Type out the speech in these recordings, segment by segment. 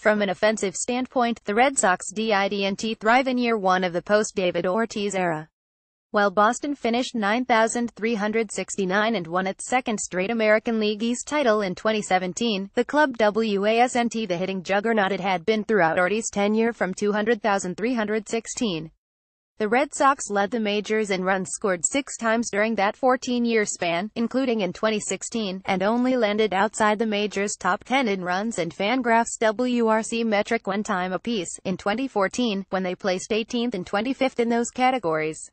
From an offensive standpoint, the Red Sox didn't thrive in year one of the post-David Ortiz era. While Boston finished 9,369 and won its second straight American League East title in 2017, the club wasn't the hitting juggernaut it had been throughout Ortiz's tenure from 200,316. The Red Sox led the majors in runs scored 6 times during that 14-year span, including in 2016, and only landed outside the majors' top 10 in runs and Fangraphs WRC metric 1 time apiece, in 2014, when they placed 18th and 25th in those categories.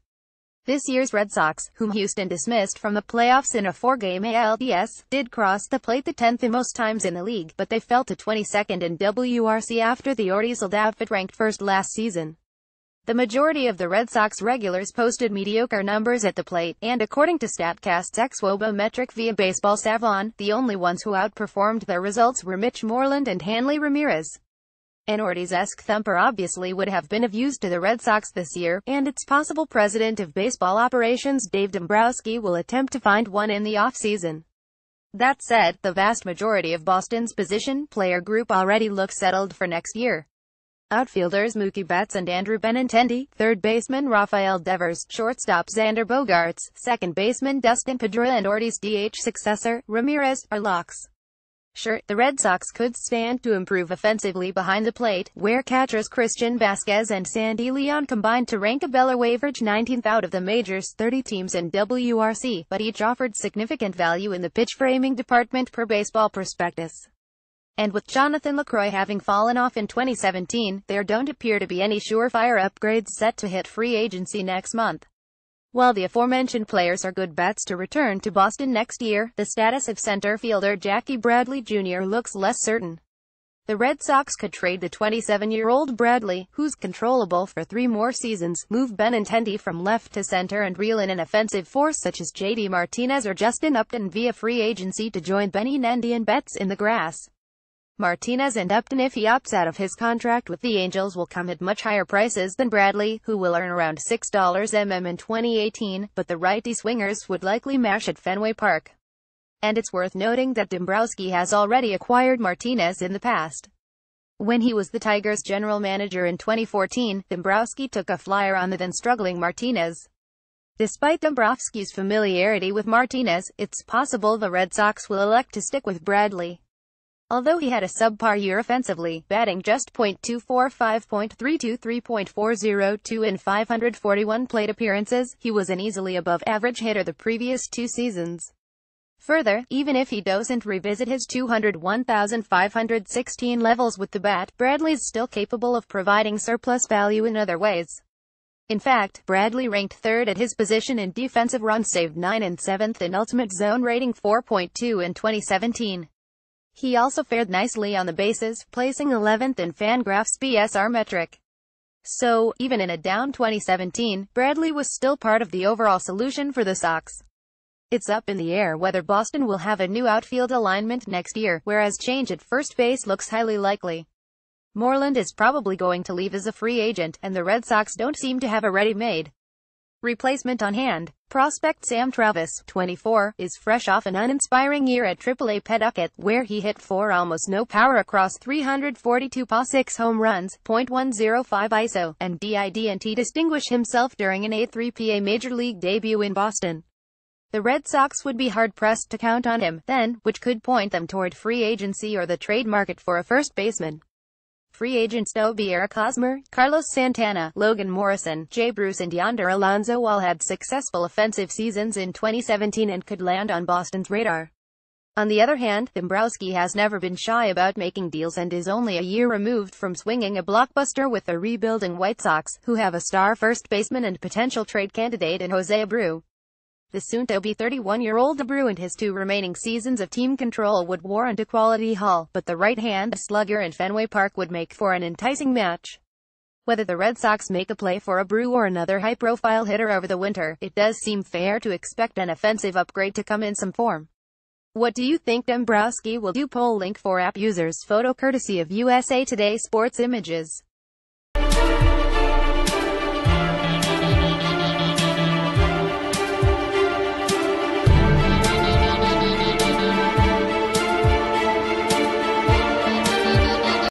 This year's Red Sox, whom Houston dismissed from the playoffs in a 4-game ALDS, did cross the plate the 10th in most times in the league, but they fell to 22nd in WRC after the Ortiz-led outfit ranked first last season. The majority of the Red Sox regulars posted mediocre numbers at the plate, and according to StatCast's xwOBA metric via Baseball Savant, the only ones who outperformed their results were Mitch Moreland and Hanley Ramirez. An Ortiz-esque thumper obviously would have been of use to the Red Sox this year, and it's possible President of Baseball Operations Dave Dombrowski will attempt to find one in the offseason. That said, the vast majority of Boston's position player group already looks settled for next year. Outfielders Mookie Betts and Andrew Benintendi, third baseman Rafael Devers, shortstop Xander Bogaerts, second baseman Dustin Pedroia and Ortiz DH successor, Ramirez, are locks. Sure, the Red Sox could stand to improve offensively behind the plate, where catchers Christian Vasquez and Sandy Leon combined to rank above average 19th out of the majors' 30 teams in WRC, but each offered significant value in the pitch framing department per Baseball Prospectus. And with Jonathan LaCroix having fallen off in 2017, there don't appear to be any surefire upgrades set to hit free agency next month. While the aforementioned players are good bets to return to Boston next year, the status of center fielder Jackie Bradley Jr. looks less certain. The Red Sox could trade the 27-year-old Bradley, who's controllable for 3 more seasons, move Benintendi from left to center and reel in an offensive force such as JD Martinez or Justin Upton via free agency to join Benintendi and Betts in the grass. Martinez and Upton, if he opts out of his contract with the Angels, will come at much higher prices than Bradley, who will earn around $6 in 2018, but the righty swingers would likely mash at Fenway Park. And it's worth noting that Dombrowski has already acquired Martinez in the past. When he was the Tigers' general manager in 2014, Dombrowski took a flyer on the then-struggling Martinez. Despite Dombrowski's familiarity with Martinez, it's possible the Red Sox will elect to stick with Bradley. Although he had a subpar year offensively, batting just .245, .323, .402 in 541 plate appearances, he was an easily above-average hitter the previous 2 seasons. Further, even if he doesn't revisit his 201,516 levels with the bat, Bradley's still capable of providing surplus value in other ways. In fact, Bradley ranked 3rd at his position in defensive runs saved 9 and 7th in ultimate zone rating 4.2 in 2017. He also fared nicely on the bases, placing 11th in Fangraphs BSR metric. So, even in a down 2017, Bradley was still part of the overall solution for the Sox. It's up in the air whether Boston will have a new outfield alignment next year, whereas change at first base looks highly likely. Moreland is probably going to leave as a free agent, and the Red Sox don't seem to have a ready-made replacement on hand. Prospect Sam Travis, 24, is fresh off an uninspiring year at AAA Pawtucket, where he hit for almost no power across 342 .6 home runs, .105 ISO, and didn't distinguish himself during an A3PA Major League debut in Boston. The Red Sox would be hard-pressed to count on him, then, which could point them toward free agency or the trade market for a first baseman. Free agents Toby Eric Hosmer, Carlos Santana, Logan Morrison, Jay Bruce and Yonder Alonso all had successful offensive seasons in 2017 and could land on Boston's radar. On the other hand, Dombrowski has never been shy about making deals and is only a year removed from swinging a blockbuster with the rebuilding White Sox, who have a star first baseman and potential trade candidate in Jose Abreu. The soon-to-be 31-year-old Abreu and his 2 remaining seasons of team control would warrant a quality haul, but the right-hand slugger in Fenway Park would make for an enticing match. Whether the Red Sox make a play for Abreu or another high-profile hitter over the winter, it does seem fair to expect an offensive upgrade to come in some form. What do you think Dombrowski will do? Poll link for app users. Photo courtesy of USA Today Sports Images.